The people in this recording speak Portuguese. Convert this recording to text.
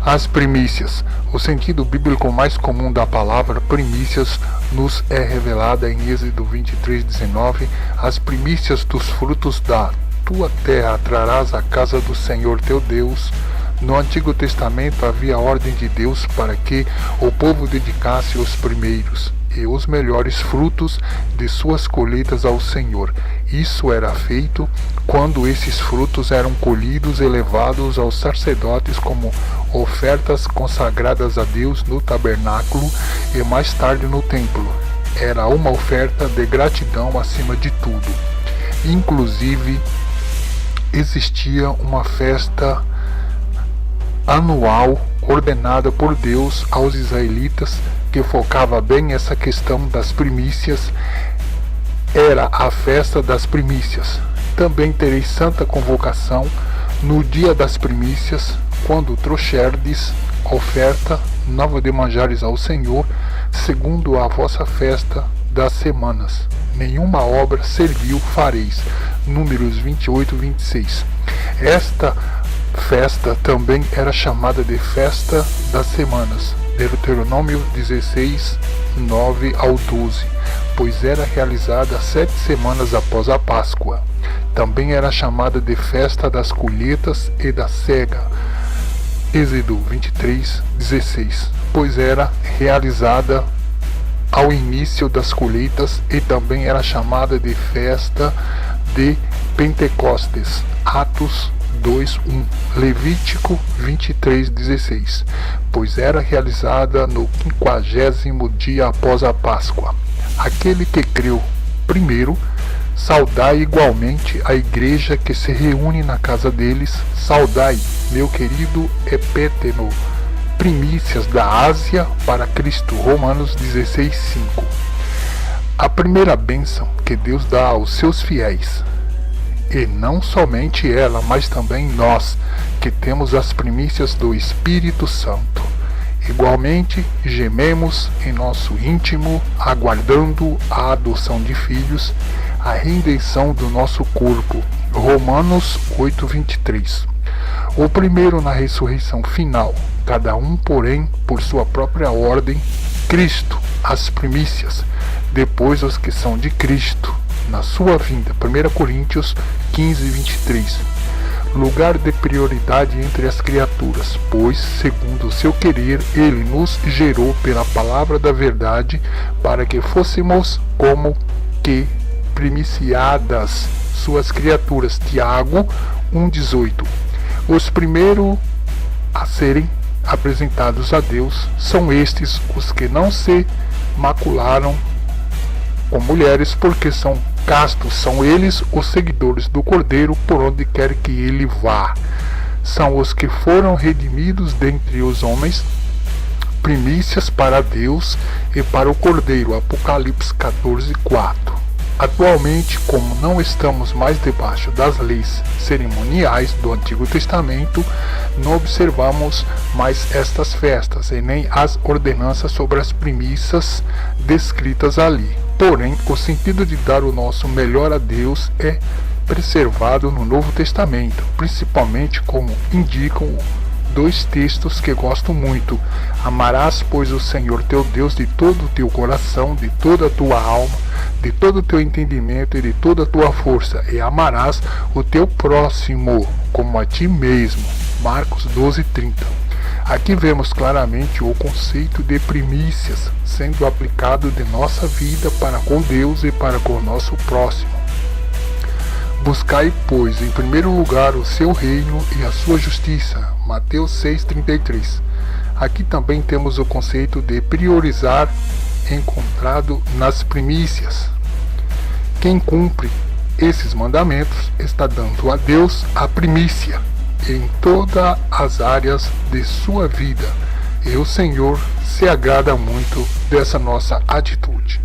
As primícias. O sentido bíblico mais comum da palavra primícias nos é revelada em Êxodo 23:19. As primícias dos frutos da tua terra trarás à casa do Senhor teu Deus. No Antigo Testamento havia a ordem de Deus para que o povo dedicasse os primeiros e os melhores frutos de suas colheitas ao Senhor. Isso era feito quando esses frutos eram colhidos e levados aos sacerdotes como ofertas consagradas a Deus no tabernáculo e mais tarde no templo. Era uma oferta de gratidão acima de tudo. Inclusive, existia uma festa anual ordenada por Deus aos israelitas que focava bem essa questão das primícias. Era a festa das primícias. Também tereis santa convocação no dia das primícias, quando trouxerdes oferta nova de manjares ao Senhor, segundo a vossa festa das semanas. Nenhuma obra servil fareis. Números 28:26. Esta festa também era chamada de festa das semanas. Deuteronômio 16:9-12, pois era realizada 7 semanas após a Páscoa. Também era chamada de festa das colheitas e da cega. Êxodo 23:16, pois era realizada ao início das colheitas, e também era chamada de festa de Pentecostes. Atos 2:1, Levítico 23:16, pois era realizada no 50º dia após a Páscoa. Aquele que creu primeiro, saudai igualmente a igreja que se reúne na casa deles. Saudai, meu querido Epéteno, primícias da Ásia para Cristo. Romanos 16:5. A primeira bênção que Deus dá aos seus fiéis, e não somente ela, mas também nós, que temos as primícias do Espírito Santo. Igualmente, gememos em nosso íntimo, aguardando a adoção de filhos, a redenção do nosso corpo. Romanos 8:23. O primeiro na ressurreição final, cada um, porém, por sua própria ordem. Cristo, as primícias, depois os que são de Cristo, na sua vinda. 1 Coríntios 15:23. Lugar de prioridade entre as criaturas, pois, segundo o seu querer, ele nos gerou pela palavra da verdade, para que fôssemos como que primiciadas suas criaturas. Tiago 1:18. Os primeiros a serem apresentados a Deus são estes os que não se macularam com mulheres, porque são castos. São eles os seguidores do Cordeiro por onde quer que ele vá. São os que foram redimidos dentre os homens, primícias para Deus e para o Cordeiro. Apocalipse 14:4. Atualmente, como não estamos mais debaixo das leis cerimoniais do Antigo Testamento, não observamos mais estas festas e nem as ordenanças sobre as primícias descritas ali. Porém, o sentido de dar o nosso melhor a Deus é preservado no Novo Testamento, principalmente como indicam 2 textos que gosto muito. Amarás, pois, o Senhor teu Deus de todo o teu coração, de toda a tua alma, de todo o teu entendimento e de toda a tua força, e amarás o teu próximo como a ti mesmo. Marcos 12:30. Aqui vemos claramente o conceito de primícias sendo aplicado de nossa vida para com Deus e para com o nosso próximo. Buscai, pois, em primeiro lugar o seu reino e a sua justiça. Mateus 6:33. Aqui também temos o conceito de priorizar, encontrado nas primícias. Quem cumpre esses mandamentos está dando a Deus a primícia em todas as áreas de sua vida, e o Senhor se agrada muito dessa nossa atitude.